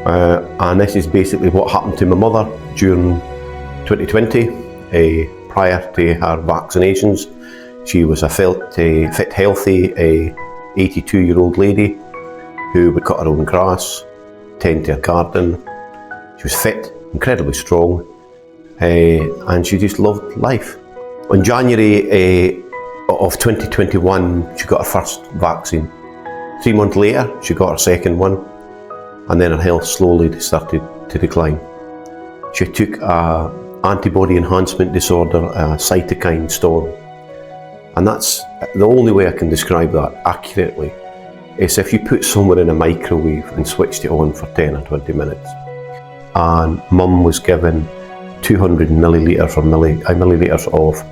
And this is basically what happened to my mother during 2020, prior to her vaccinations. She was a fit, healthy 82-year-old lady who would cut her own grass, tend to her garden. She was fit, incredibly strong, and she just loved life. In January of 2021, she got her first vaccine. 3 months later, she got her second one, and then her health slowly started to decline. She took an antibody enhancement disorder, a cytokine storm, and that's the only way I can describe that accurately. Is if you put someone in a microwave and switched it on for 10 or 20 minutes. And Mum was given 200 millilitres of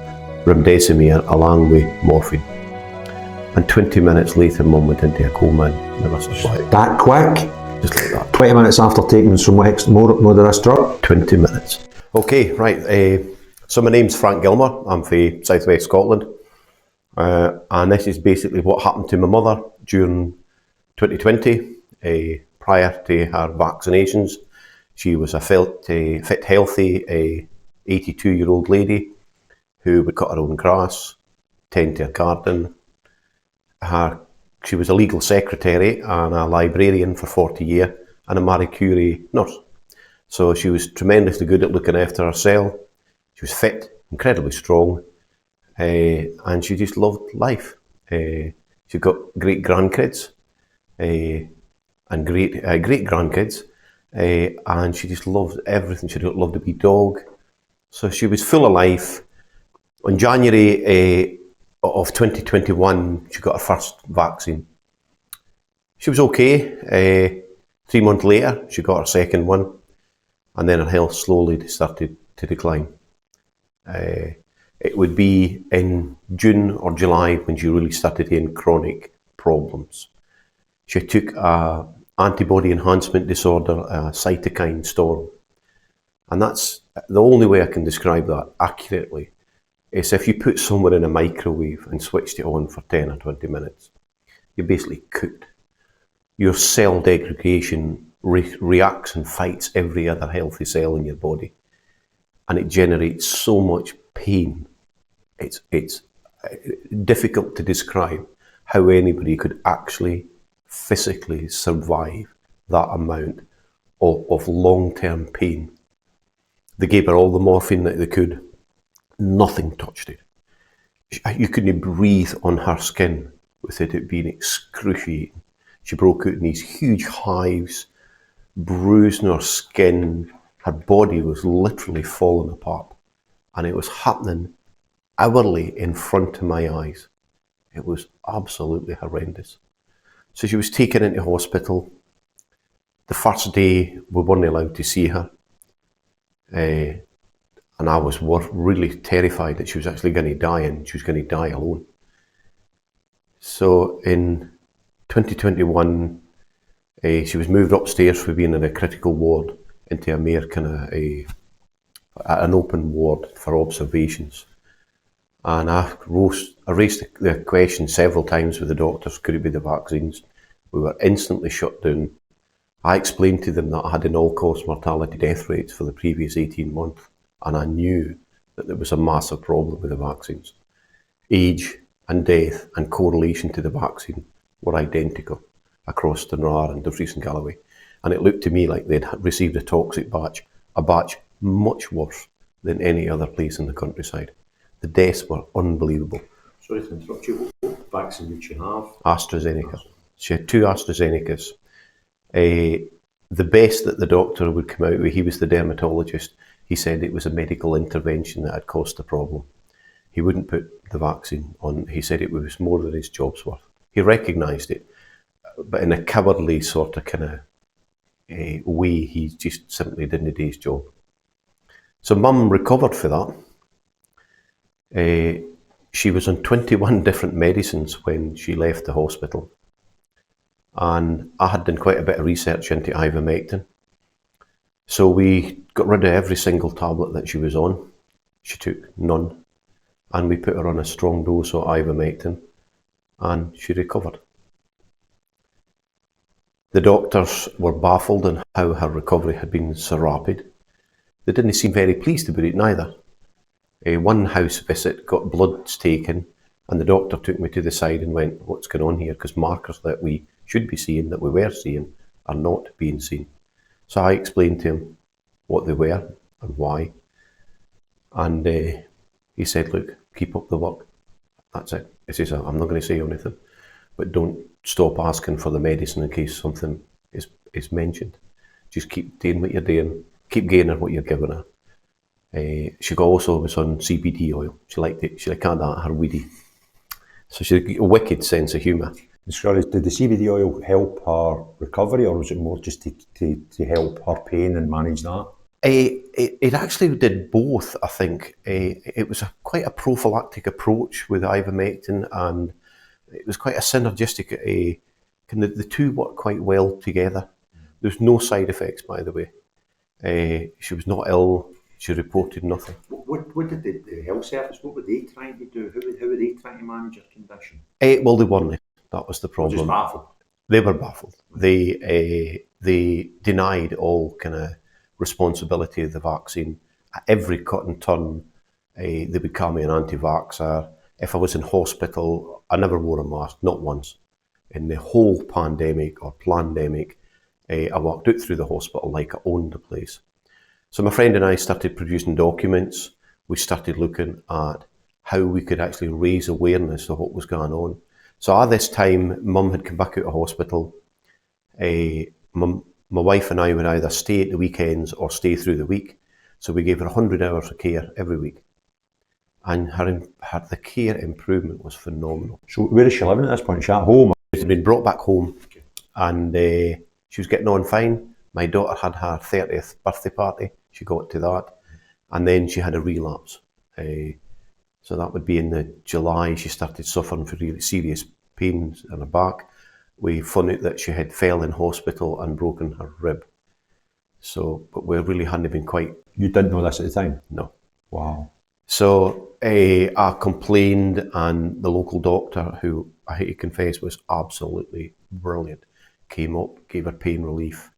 remdesivir along with morphine. And 20 minutes later, Mum went into a coma and never survived. That quick? Just like that. 20 minutes after taking some more of this drug? 20 minutes. Okay, right. So my name's Frank Gilmer. I'm from South West Scotland. And this is basically what happened to my mother during 2020, prior to her vaccinations. She was a fit, healthy 82-year-old lady who would cut her own grass, tend to her garden. She was a legal secretary and a librarian for 40 years and a Marie Curie nurse. So she was tremendously good at looking after herself. She was fit, incredibly strong, and she just loved life. She got great grandkids and great grandkids, and she just loved everything. She loved a wee dog. So she was full of life. In January of 2021, she got her first vaccine. She was okay. 3 months later, she got her second one, and then her health slowly started to decline. It would be in June or July when she really started getting chronic problems. She took an antibody enhancement disorder, a cytokine storm. And that's the only way I can describe that accurately. Is if you put someone in a microwave and switched it on for 10 or 20 minutes, you're basically cooked. Your cell degradation reacts and fights every other healthy cell in your body. And it generates so much pain. It's difficult to describe how anybody could actually physically survive that amount of long-term pain. They gave her all the morphine that they could. Nothing touched it. You couldn't breathe on her skin without it being excruciating. She broke out in these huge hives, bruising her skin. Her body was literally falling apart. And it was happening hourly in front of my eyes. It was absolutely horrendous. So she was taken into hospital. The first day we weren't allowed to see her. And I was really terrified that she was actually going to die and she was going to die alone. So in 2021, she was moved upstairs for being in a critical ward into a mere an open ward for observations. And I raised the question several times with the doctors, could it be the vaccines? We were instantly shut down. I explained to them that I had an all-cause mortality death rates for the previous 18 months, and I knew that there was a massive problem with the vaccines. Age and death and correlation to the vaccine were identical across Dunrar and Dumfries and Galloway. And it looked to me like they'd received a toxic batch, a batch much worse than any other place in the countryside. The deaths were unbelievable. Sorry to interrupt you, what vaccine did she have? AstraZeneca. She had 2 AstraZenecas. The best that the doctor would come out with, he was the dermatologist, he said it was a medical intervention that had caused the problem. He wouldn't put the vaccine on. He said it was more than his job's worth. He recognised it, but in a cowardly sort of way, he just simply didn't do his job. So Mum recovered for that. She was on 21 different medicines when she left the hospital. And I had done quite a bit of research into ivermectin. So we got rid of every single tablet that she was on. She took none. And we put her on a strong dose of ivermectin. And she recovered. The doctors were baffled in how her recovery had been so rapid. They didn't seem very pleased about it neither. One house visit got bloods taken, and the doctor took me to the side and went, "What's going on here?" Because markers that we should be seeing, that we were seeing, are not being seen. So I explained to him what they were and why. And he said, "Look, keep up the work. That's it." He says, "I'm not going to say anything, but don't stop asking for the medicine in case something is mentioned. Just keep doing what you're doing. Keep giving her what you're giving her." She also was on CBD oil. She liked it. She liked that, her weedy. So she had a wicked sense of humour. Sorry, did the CBD oil help her recovery, or was it more just to help her pain and manage that? It actually did both, I think. It was quite a prophylactic approach with ivermectin, and it was quite a synergistic. The two work quite well together. There's no side effects, by the way. She was not ill. She reported nothing. What did the health service, what were they trying to do? How were they trying to manage her condition? Well, they weren't. That was the problem. Just baffled. They were baffled. They denied all kind of responsibility of the vaccine. At every cut and turn, they would call me an anti-vaxxer. If I was in hospital, I never wore a mask, not once. In the whole pandemic or plandemic, I walked out through the hospital like I owned the place. So my friend and I started producing documents. We started looking at how we could actually raise awareness of what was going on. So at this time, Mum had come back out of hospital. My wife and I would either stay at the weekends or stay through the week. So we gave her 100 hours of care every week. And the care improvement was phenomenal. So where is she living at this point? Is she at home? She had been brought back home, and she was getting on fine. My daughter had her 30th birthday party. She got to that. And then she had a relapse. So that would be in the July. She started suffering from really serious pains in her back. We found out that she had fell in hospital and broken her rib. So, but we really hadn't been quite... You didn't know this at the time? No. Wow. So I complained, and the local doctor, who I hate to confess was absolutely brilliant, came up, gave her pain relief.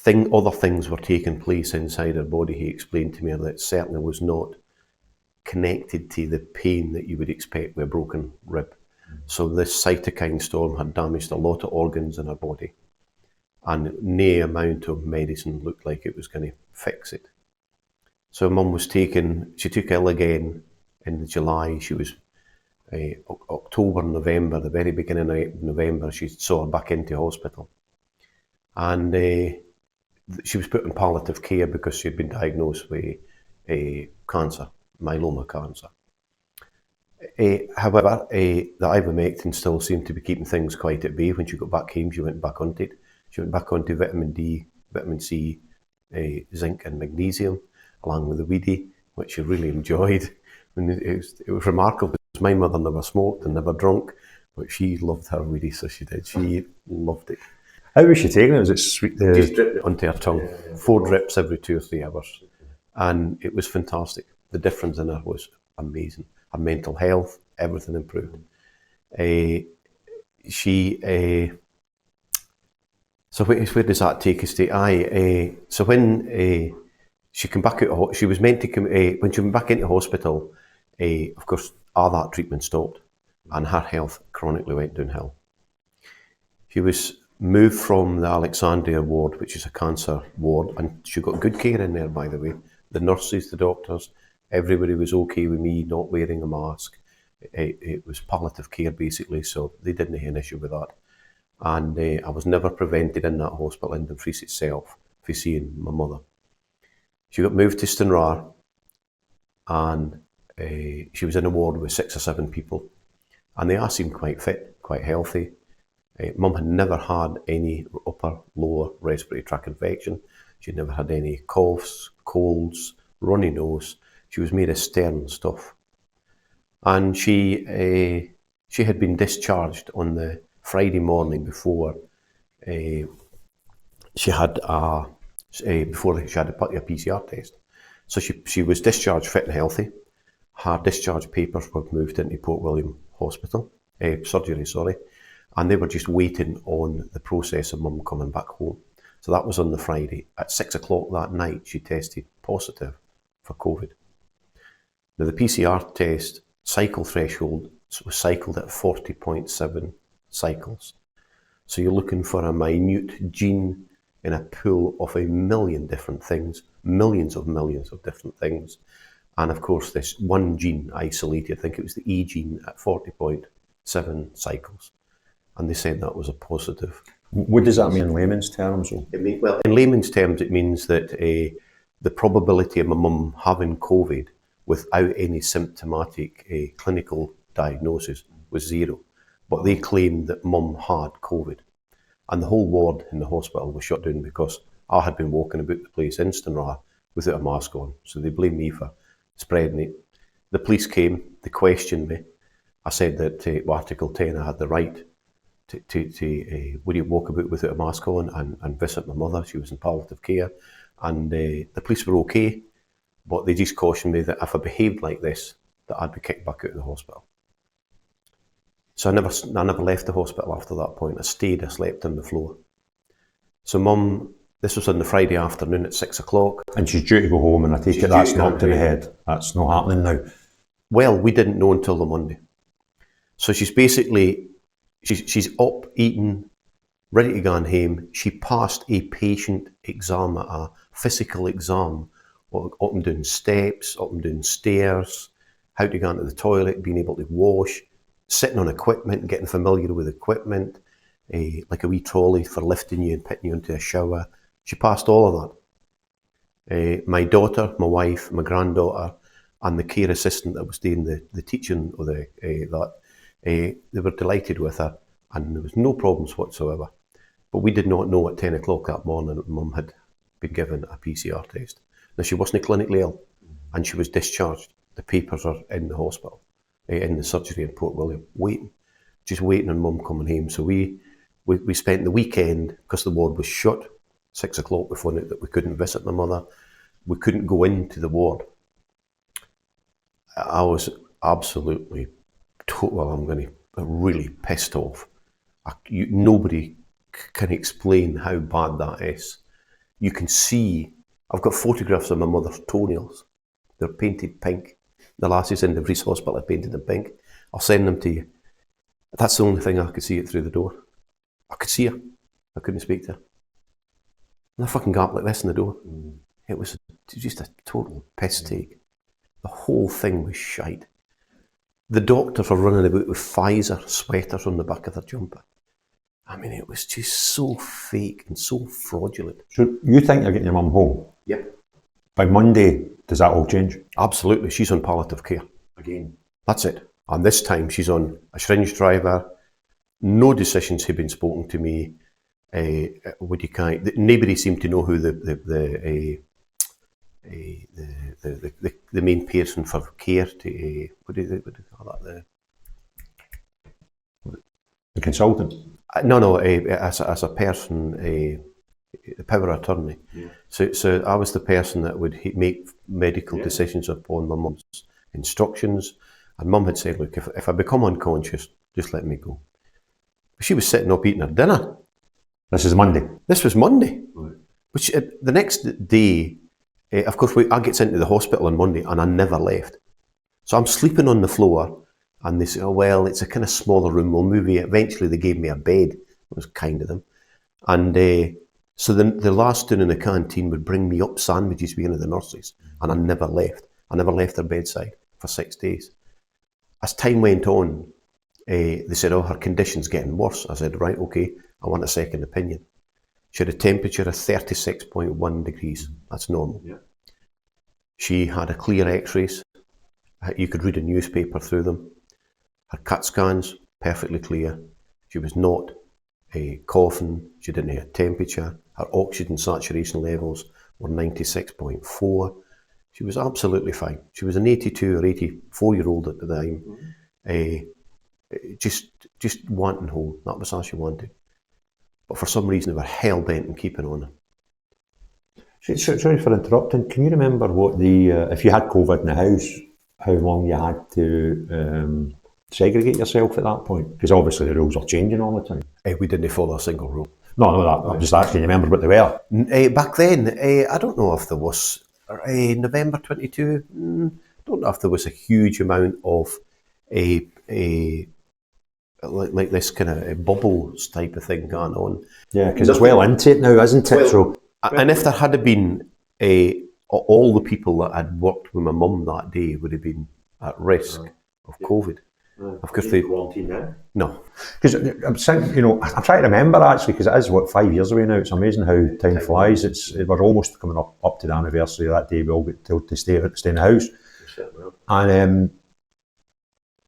Other things were taking place inside her body. He explained to me that certainly was not connected to the pain that you would expect with a broken rib. So this cytokine storm had damaged a lot of organs in her body, and no amount of medicine looked like it was going to fix it. So Mum was she took ill again in July. She was October, November, the very beginning of November, she saw her back into hospital. And she was put in palliative care because she had been diagnosed with cancer, myeloma cancer. However, the ivermectin still seemed to be keeping things quite at bay. When she got back home, she went back onto it. She went back onto vitamin D, vitamin C, zinc and magnesium, along with the weedy, which she really enjoyed. And it was remarkable because my mother never smoked and never drunk, but she loved her weedy, so she did. She loved it. How was she taking it? Was it sweet? Just dripped it onto her tongue. 4 drips every 2 or 3 hours. And it was fantastic. The difference in her was amazing. Her mental health, everything improved. So where does that take us to? So when she came back out, she was meant to come, when she went back into hospital, of course, all that treatment stopped and her health chronically went downhill. She was moved from the Alexandria ward, which is a cancer ward, and she got good care in there, by the way. The nurses, the doctors, everybody was okay with me not wearing a mask. It was palliative care, basically, so they didn't have an issue with that. And I was never prevented in that hospital in Dumfries itself for seeing my mother. She got moved to Stranraer, and she was in a ward with 6 or 7 people, and they all seemed quite fit, quite healthy. Mum had never had any upper, lower respiratory tract infection. She'd never had any coughs, colds, runny nose. She was made of stern stuff. And she had been discharged on the Friday morning before she had a PCR test. So she was discharged fit and healthy. Her discharge papers were moved into Port William Hospital, surgery, sorry. and they were just waiting on the process of mum coming back home. So that was on the Friday. At 6 o'clock that night, she tested positive for COVID. Now, the PCR test cycle threshold was cycled at 40.7 cycles. So you're looking for a minute gene in a pool of a million different things, millions of different things. And of course, this one gene isolated, I think it was the E gene at 40.7 cycles. And they said that was a positive. What does that mean in layman's terms? Well, in layman's terms, it means that the probability of my mum having COVID without any symptomatic clinical diagnosis was zero. But they claimed that mum had COVID. And the whole ward in the hospital was shut down because I had been walking about the place in Stranraer without a mask on. So they blamed me for spreading it. The police came, they questioned me. I said that Article 10, I had the right to would you walk about without a mask on and visit my mother. She was in palliative care. And the police were okay, but they just cautioned me that if I behaved like this, that I'd be kicked back out of the hospital. So I never left the hospital after that point. I stayed, I slept on the floor. So mum, this was on the Friday afternoon at 6 o'clock. And she's due to go home, and I take it that's knocked in the head. That's not happening now. Well, we didn't know until the Monday. So she's basically, she's up, eating, ready to go on home. She passed a patient exam, a physical exam, up and down steps, up and down stairs, how to go into the toilet, being able to wash, sitting on equipment, getting familiar with equipment, like a wee trolley for lifting you and putting you into a shower. She passed all of that. My daughter, my wife, my granddaughter, and the care assistant that was doing the teaching of they were delighted with her, and there was no problems whatsoever. But we did not know at 10 o'clock that morning that mum had been given a PCR test. Now, she wasn't clinically ill, and she was discharged. The papers are in the hospital, in the surgery in Port William, just waiting on mum coming home. So we spent the weekend, because the ward was shut, 6 o'clock, we found out that we couldn't visit my mother. We couldn't go into the ward. I was absolutely, really pissed off. Nobody can explain how bad that is. You can see, I've got photographs of my mother's toenails. They're painted pink. The lassies in the Reese Hospital are painted in pink. I'll send them to you. That's the only thing I could see it through the door. I could see her. I couldn't speak to her. And a fucking gap like this in the door. It was just a total piss take. The whole thing was shite. The doctors were running about with Pfizer sweaters on the back of their jumper. I mean, it was just so fake and so fraudulent. So you think you're getting your mum home? Yep. By Monday, does that all change? Absolutely. She's on palliative care. Again. That's it. And this time she's on a syringe driver. No decisions have been spoken to me. Nobody seemed to know who the main person for care to what do they call that? The consultant? No. As a person, the power of attorney. Yeah. So I was the person that would make medical decisions upon my mum's instructions. And mum had said, look, if I become unconscious, just let me go. But she was sitting up eating her dinner. This is Monday. This was Monday. Right. Which the next day, of course, I gets into the hospital on Monday and I never left. So I'm sleeping on the floor and they say, oh, well, it's a kind of smaller room. We'll move you. Eventually they gave me a bed. It was kind of them. And so the last down in the canteen would bring me up sandwiches with one of the nurses, and I never left. I never left their bedside for 6 days. As time went on, they said, oh, her condition's getting worse. I said, right, okay, I want a second opinion. She had a temperature of 36.1 degrees. That's normal. Yeah. She had a clear x-rays. You could read a newspaper through them. Her CAT scans, perfectly clear. She was not coughing. She didn't have a temperature. Her oxygen saturation levels were 96.4. She was absolutely fine. She was an 82 or 84-year-old at the time. Just wanting home. That was all she wanted. But for some reason, they were hell-bent on keeping on her. Sorry for interrupting. Can you remember what if you had COVID in the house, how long you had to segregate yourself at that point? Because obviously the rules are changing all the time. We didn't follow a single rule. No, I'm just asking, you remember what they were? Back then, I don't know if there was, November 22, don't know if there was a huge amount of like this kind of bubbles type of thing going on. Yeah, because it's well into it now, isn't it? Well, and if there had been all the people that had worked with my mum that day would have been at risk of COVID. Of course, they quarantine now. No, because I'm saying, I'm trying to remember actually, because it is 5 years away now. It's amazing how time flies. We're almost coming up to the anniversary of that day. We all get told to stay in the house, and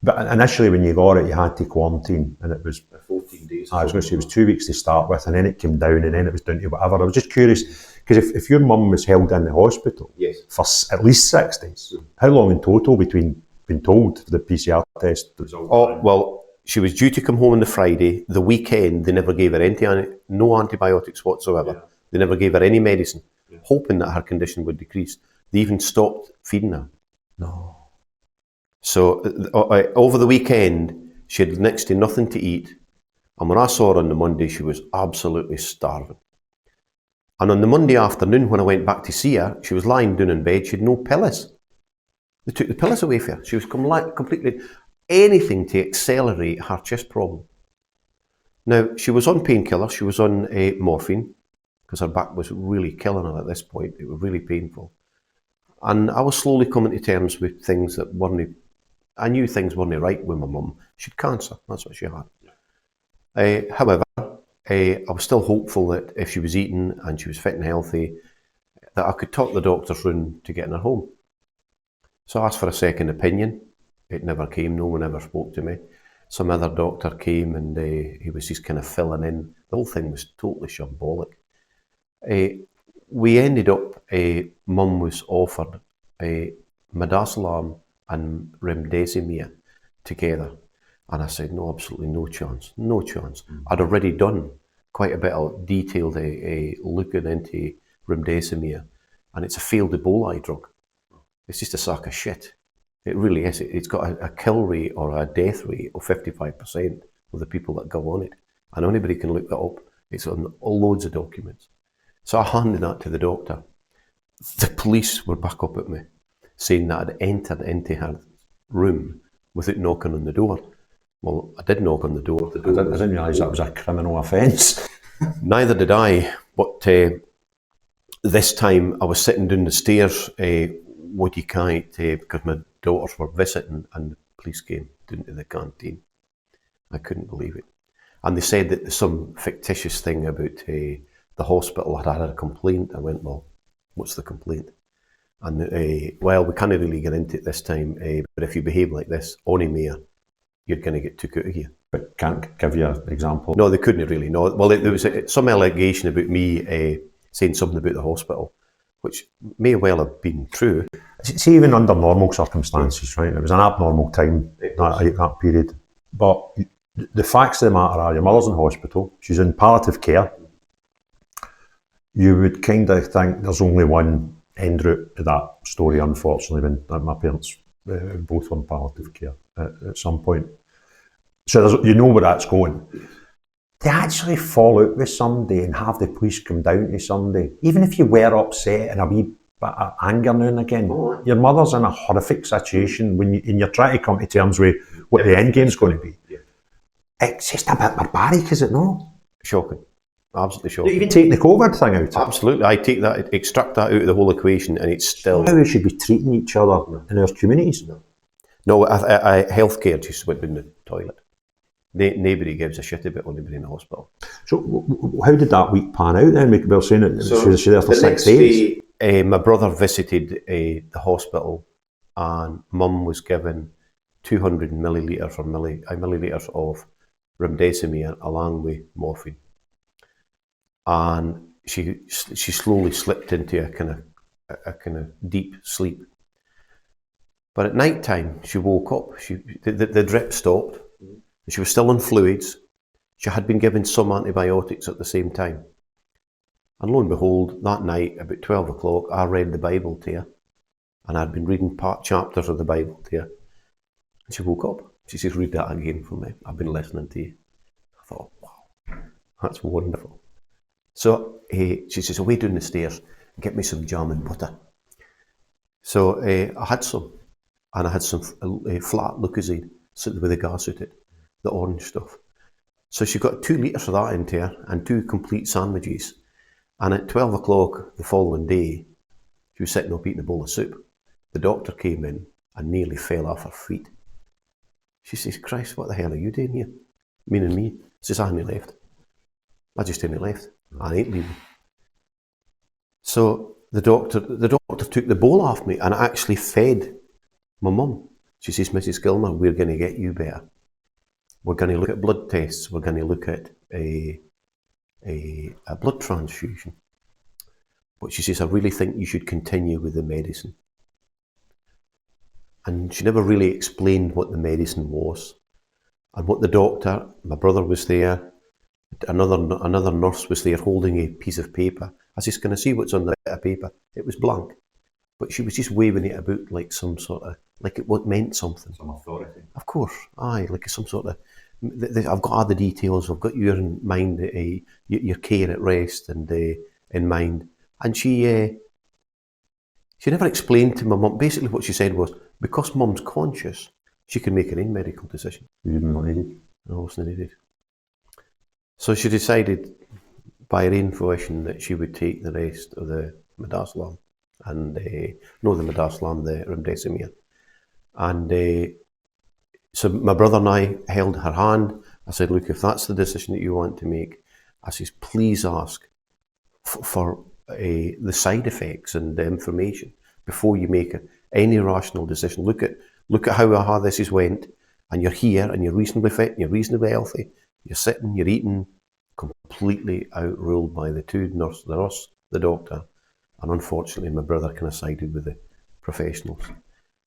but initially when you got it, you had to quarantine, and it was 14 days. I was going to say it was 2 weeks to start with, and then it came down, and then it was down to whatever. I was just curious, because if your mum was held in the hospital for at least 6 days, how long in total between being told the PCR test? Well, she was due to come home on the Friday. The weekend, they never gave her no antibiotics whatsoever. Yeah. They never gave her any medicine, hoping that her condition would decrease. They even stopped feeding her. No. So over the weekend, she had next to nothing to eat. And when I saw her on the Monday, she was absolutely starving. And on the Monday afternoon, when I went back to see her, she was lying down in bed. She had no pillows. They took the pillows away for her. She was completely anything to accelerate her chest problem. Now, she was on painkillers. She was on morphine because her back was really killing her at this point. It was really painful. And I was slowly coming to terms with things that weren't... I knew things weren't right with my mum. She had cancer. That's what she had. However, I was still hopeful that if she was eating and she was fit and healthy, that I could talk the doctors round to getting her home. So I asked for a second opinion. It never came. No one ever spoke to me. Some other doctor came and he was just kind of filling in. The whole thing was totally shambolic. We ended up, Mum was offered midazolam and remdesivir together. And I said, no, absolutely no chance, no chance. I'd already done quite a bit of detailed looking into remdesivir, and it's a failed Ebola drug. It's just a sack of shit. It really is. It's got a kill rate or a death rate of 55% of the people that go on it. And anybody can look that up. It's on loads of documents. So I handed that to the doctor. The police were back up at me, saying that I'd entered into her room without knocking on the door. Well, I did knock on the door. I didn't realise that was a criminal offence. Neither did I, but this time I was sitting down the stairs, because my daughters were visiting and the police came down to the canteen. I couldn't believe it. And they said that there's some fictitious thing about the hospital had had a complaint. I went, well, what's the complaint? And well, we can't really get into it this time, but if you behave like this, anywhere, you're going to get took out of here. But can't give you an example? No, they couldn't really, no. Well, there was some allegation about me saying something about the hospital, which may well have been true. See, even under normal circumstances, right? It was an abnormal time, that period. But the facts of the matter are, your mother's in hospital, she's in palliative care. You would kind of think there's only one end route to that story, unfortunately, when my parents both were in palliative care at some point. So you know where that's going. To actually fall out with somebody and have the police come down to somebody, even if you were upset and a wee bit of anger now and again, your mother's in a horrific situation and you're trying to come to terms with what the end game's going to be. It's just a bit barbaric, is it not? Shocking. Absolutely shocking. You can take the COVID thing out. Absolutely. I take that, extract that out of the whole equation, and it's still... How we should be treating each other in our communities. No, healthcare just went in the toilet. Nobody gives a shit about anybody in the hospital. So how did that week pan out then? We were saying that she was there for 6 days. My brother visited the hospital, and Mum was given 200 millilitres of remdesivir along with morphine. And she slowly slipped into a kind of deep sleep. But at night time, she woke up. The drip stopped. She was still on fluids. She had been given some antibiotics at the same time. And lo and behold, that night, about 12 o'clock, I read the Bible to her. And I'd been reading chapters of the Bible to her. And she woke up. She says, read that again for me. I've been listening to you. I thought, wow, that's wonderful. So she says, away down the stairs, get me some jam and butter. So I had some, and I had some flat Lucozade sitting with the gas out it, the orange stuff. So she got 2 litres of that into her and 2 complete sandwiches. And at 12 o'clock the following day, she was sitting up eating a bowl of soup. The doctor came in and nearly fell off her feet. She says, Christ, what the hell are you doing here? Meaning me. Says, I ain't left. I just ain't left. I ain't leaving. So the doctor took the bowl off me and actually fed my mum. She says, Mrs. Gilmer, we're going to get you better. We're going to look at blood tests. We're going to look at a blood transfusion. But she says, I really think you should continue with the medicine. And she never really explained what the medicine was. And what the doctor, my brother was there, another nurse was there holding a piece of paper. I says, can I see what's on the bit of paper? It was blank. But she was just waving it about like some sort of, like it meant something. Some authority. Of course, aye, like some sort of, I've got other details, I've got your in mind, your care at rest and in mind. And she never explained to my mum, basically what she said was, because mum's conscious, she can make her own medical decision. You didn't know needed. No, it wasn't needed. So she decided by her own volition that she would take the rest of the midazolam and the remdesivir. And so my brother and I held her hand. I said, look, if that's the decision that you want to make, I says, please ask for the side effects and the information before you make any rational decision. Look at how this has went, and you're here, and you're reasonably fit, and you're reasonably healthy. You're sitting, you're eating, completely outruled by the nurse, the doctor, and unfortunately my brother kind of sided with the professionals.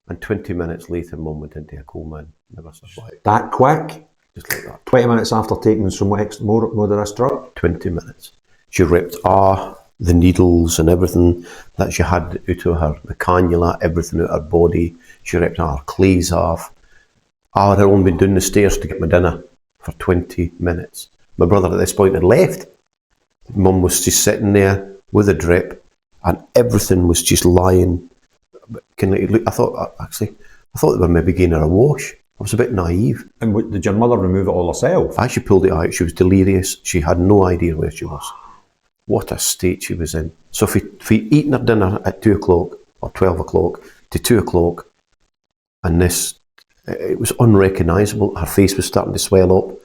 And 20 minutes later, mum went into a coma and never survived. That quick? Just like that. 20 minutes after taking some more of this drug? 20 minutes. She ripped the needles and everything that she had out of her, the cannula, everything out of her body. She ripped her clays off. I had only been down the stairs to get my dinner for 20 minutes. My brother at this point had left. Mum was just sitting there with a drip and everything was just lying. I thought they were maybe giving her a wash. I was a bit naive. And did your mother remove it all herself? As she pulled it out, she was delirious. She had no idea where she was. What a state she was in. So if we eaten her dinner at 2 o'clock or 12 o'clock to 2 o'clock, and it was unrecognisable. Her face was starting to swell up.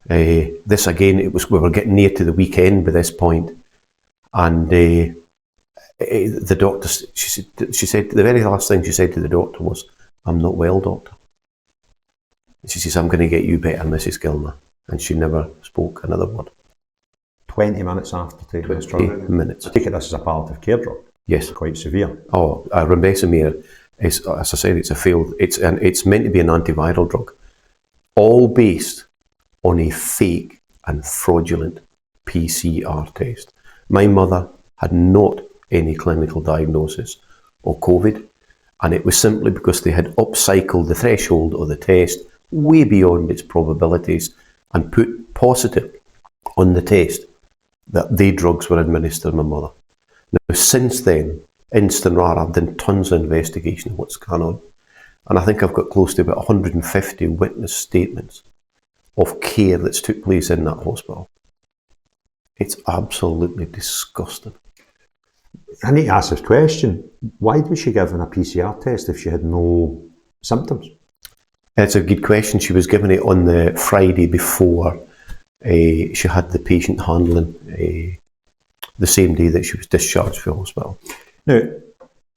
This again, we were getting near to the weekend by this point, and the doctor, she said the very last thing she said to the doctor was, "I'm not well, doctor." She says, "I'm going to get you better, Mrs. Gilmer," and she never spoke another word. 20 minutes after taking this drug? 20 minutes. I take it this is a palliative care drug? Yes. Quite severe. Oh, remdesivir is, as I said, it's meant to be an antiviral drug, all based on a fake and fraudulent PCR test. My mother had not any clinical diagnosis of COVID, and it was simply because they had upcycled the threshold of the test way beyond its probabilities and put positive on the test that they drugs were administered to my mother. Now, since then, instant rare, I've done tons of investigation of what's going on, and I think I've got close to about 150 witness statements of care that's took place in that hospital. It's absolutely disgusting. I need to ask this question. Why was she given a PCR test if she had no symptoms? It's a good question. She was given it on the Friday before she had the patient handling, the same day that she was discharged from hospital. Now,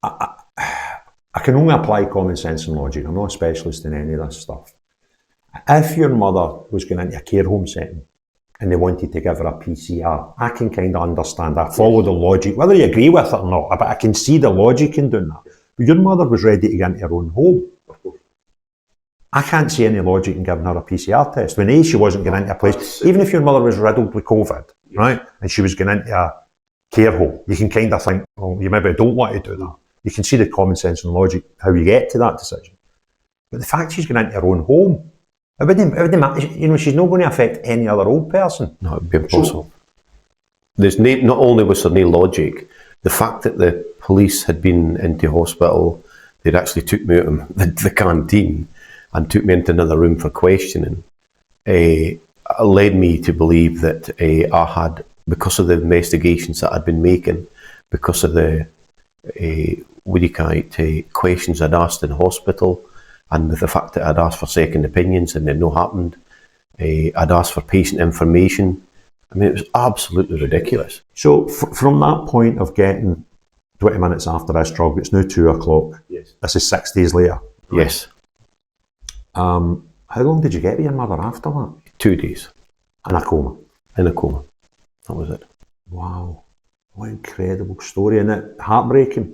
I can only apply common sense and logic. I'm not a specialist in any of this stuff. If your mother was going into a care home setting and they wanted to give her a PCR, I can kind of understand that, follow the logic, whether you agree with it or not, but I can see the logic in doing that. But your mother was ready to get into her own home. I can't see any logic in giving her a PCR test. When she wasn't going into a place, even if your mother was riddled with COVID, right, and she was going into a care home, you can kind of think, well, you maybe don't want to do that. You can see the common sense and logic, how you get to that decision. But the fact she's going into her own home, it wouldn't matter. You know, she's not going to affect any other old person. No, it would be impossible. There's not only was there no logic, the fact that the police had been into hospital, they'd actually took me out of the canteen and took me into another room for questioning, led me to believe that I had, because of the investigations that I'd been making, because of the questions I'd asked in hospital, and with the fact that I'd asked for second opinions and it no happened, I'd asked for patient information. I mean, it was absolutely ridiculous. So from that point of getting 20 minutes after this drug, it's now 2 o'clock. Yes. This is 6 days later. Yes. How long did you get with your mother after that? 2 days. In a coma. In a coma. That was it. Wow. What an incredible story, isn't it? Heartbreaking.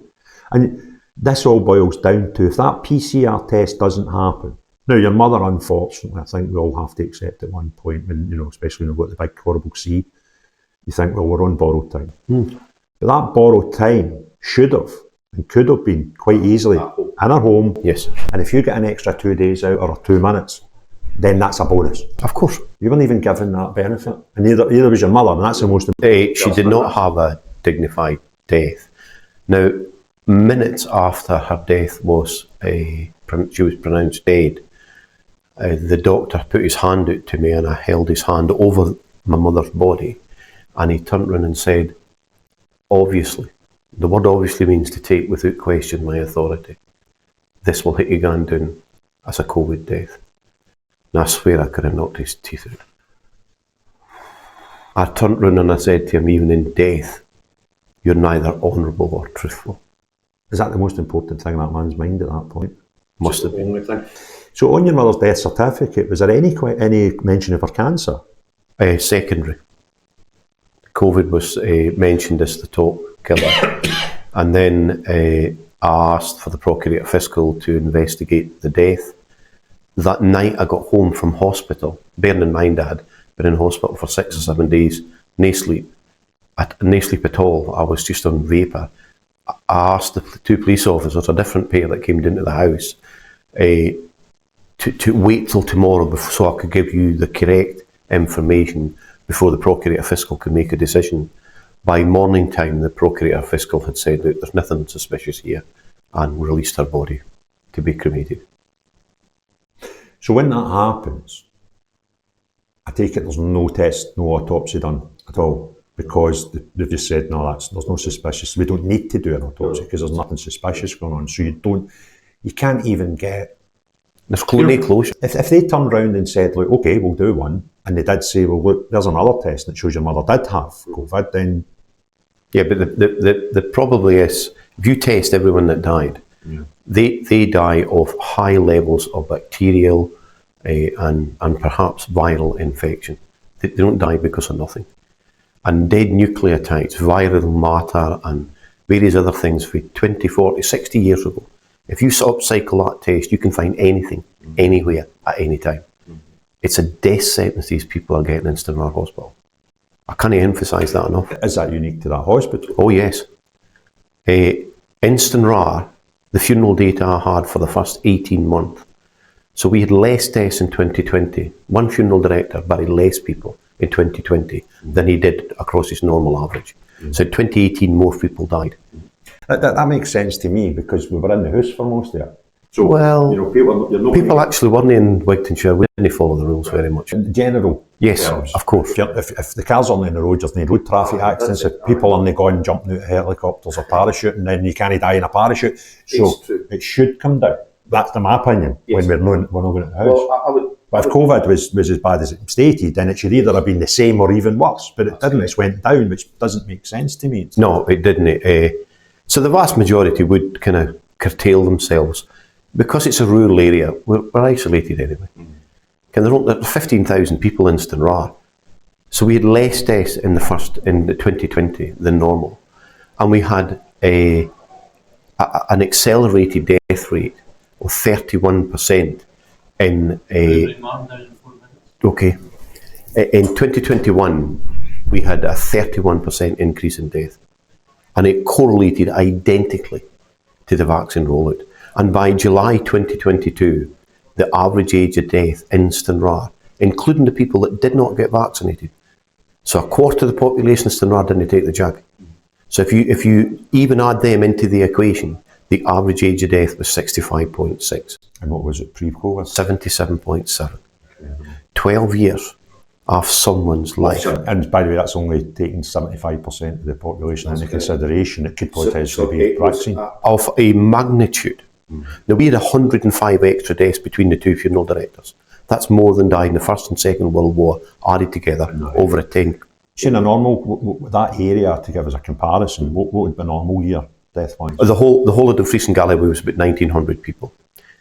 And this all boils down to, if that PCR test doesn't happen, now your mother, unfortunately, I think we all have to accept at one point, when, you know, especially when we've got the big horrible C, you think, well, we're on borrowed time. But that borrowed time should have and could have been quite easily in her home. Yes. And if you get an extra 2 days out or 2 minutes, then that's a bonus. Of course. You weren't even given that benefit. And neither was your mother, and that's the most important. She did not have a dignified death. Now, minutes after her death she was pronounced dead, the doctor put his hand out to me, and I held his hand over my mother's body, and he turned around and said, obviously, the word obviously means to take without question my authority. This will hit you going down as a COVID death. And I swear I could have knocked his teeth out. I turned round and I said to him, even in death, you're neither honourable or truthful. Is that the most important thing in that man's mind at that point? Must have been. So on your mother's death certificate, was there any mention of her cancer? Secondary. COVID was mentioned as the top killer. And then I asked for the Procurator Fiscal to investigate the death. That night I got home from hospital, bearing in mind I had been in hospital for 6 or 7 days, no sleep at all. I was just on vapour. I asked the 2 police officers, a different pair that came down to the house, to wait till tomorrow so I could give you the correct information before the Procurator Fiscal could make a decision. By morning time, the Procurator Fiscal had said, look, there's nothing suspicious here, and released her body to be cremated. So when that happens, I take it there's no test, no autopsy done at all, because they've just said, no, there's no suspicious. We don't need to do an autopsy because there's nothing suspicious going on. So you can't even get. There's no closure. If they turned round and said, look, okay, we'll do one, and they did say, well, look, there's another test that shows your mother did have COVID, then. Yeah, but the probably is, if you test everyone that died, they die of high levels of bacterial and perhaps viral infection. They don't die because of nothing. And dead nucleotides, viral matter and various other things for 20, 40, 60 years ago, if you upcycle that test, you can find anything, anywhere, at any time. It's a death sentence these people are getting in Stranraer Hospital. I can't emphasise that enough. Is that unique to that hospital? Oh yes. In Stranraer, the funeral data I had for the first 18 months. So we had less deaths in 2020. One funeral director buried less people in 2020 than he did across his normal average. So in 2018, more people died. That makes sense to me, because we were in the house for most of it. So, well, you know, people actually weren't in Wigtonshire. We didn't follow the rules very much. In general. Yes, of course. If the cars aren't in the road, there's no road traffic accidents. If people aren't going jumping out of helicopters or parachuting, then you can't die in a parachute. So it should come down. That's my opinion. Yes. When we're not going to the house. Well, but if COVID was as bad as it stated, then it should either have been the same or even worse. But it didn't. It went down, which doesn't make sense to me. No, it didn't. So the vast majority would kind of curtail themselves. Because it's a rural area, we're isolated anyway. There are 15,000 people in Stranraer. So we had less deaths in the 2020 than normal. And we had an accelerated death rate of 31% in okay. In 2021, we had a 31% increase in death. And it correlated identically to the vaccine rollout. And by July 2022, the average age of death in Stranraer, including the people that did not get vaccinated. So a quarter of the population of Stranraer didn't take the jab. So if you even add them into the equation, the average age of death was 65.6. And what was it pre-COVID? 77.7. 12 years of someone's life. And by the way, that's only taking 75% of the population into consideration. It could potentially be vaccine. Of a magnitude. Now, we had 105 extra deaths between the two funeral directors. That's more than died in the First and Second World War, added together, over a 10. See, in a normal, that area, to give us a comparison, what would be a normal year, death-wise? The whole of Dumfries and Galloway was about 1,900 people.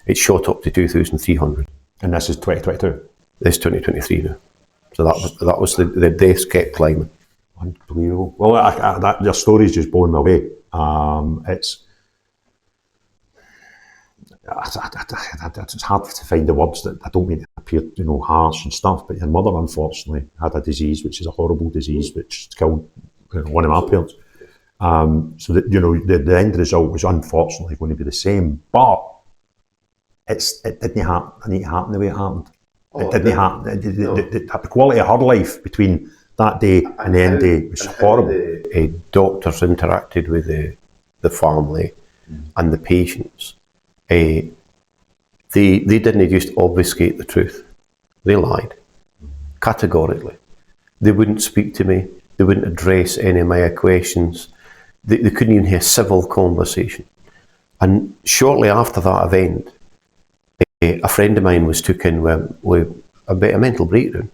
It shot up to 2,300. And this is 2022? This is 2023 now. So that was the deaths kept climbing. Unbelievable. Well, their story's just blown me away. It's hard to find the words. That I don't mean to appear, harsh and stuff, but your mother unfortunately had a disease, which is a horrible disease, which killed one of my parents. So that the end result was unfortunately going to be the same, but it didn't happen the way it happened. It didn't happen. The quality of her life between that day and the end day was horrible. The doctors interacted with the family and the patients. They didn't just obfuscate the truth. They lied, categorically. They wouldn't speak to me. They wouldn't address any of my questions. They couldn't even hear civil conversation. And shortly after that event, a friend of mine was took in with a bit of mental breakdown.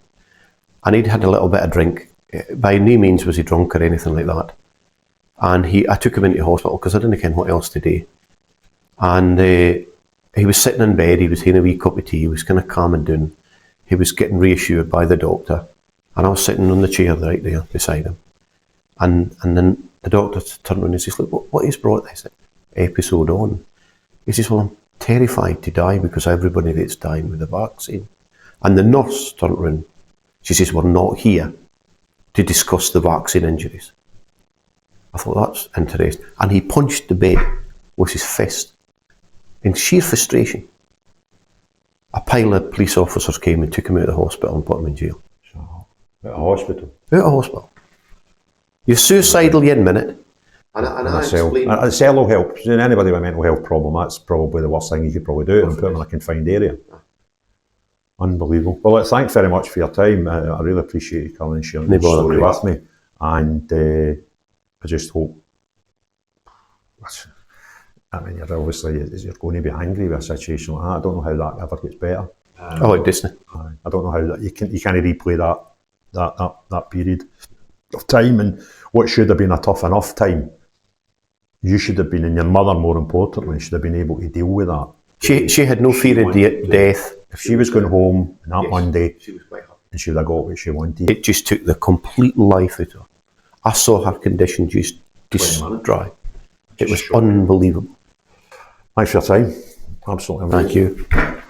And he'd had a little bit of drink. By no means was he drunk or anything like that. And I took him into hospital because I didn't know what else to do. And he was sitting in bed, he was having a wee cup of tea, he was kind of calming down. He was getting reassured by the doctor. And I was sitting on the chair right there beside him. And then the doctor turned around and says, "Look, what has brought this episode on?" He says, "Well, I'm terrified to die because everybody that's dying with the vaccine." And the nurse turned around. She says, "We're not here to discuss the vaccine injuries." I thought, that's interesting. And he punched the bed with his fist. In sheer frustration, a pile of police officers came and took him out of the hospital and put him in jail. Out of hospital? Out of hospital. You're suicidal in a minute. And I explained... A cell will help. Anybody with a mental health problem, that's probably the worst thing you could probably do, and put them in a confined area. Unbelievable. Well, thanks very much for your time. I really appreciate you coming and sharing your story with me. And I just hope... you're obviously you're going to be angry with a situation like that. I don't know how that ever gets better. It doesn't. I don't know how that you can't replay that period of time, and what should have been a tough enough time. You should have been, and your mother more importantly, should have been able to deal with that. She had no fear of death. If she was going home on that Monday, and she would have got what she wanted. It just took the complete life out of her. I saw her condition just dry. It was unbelievable. Thanks for your time. Absolutely amazing. Thank you.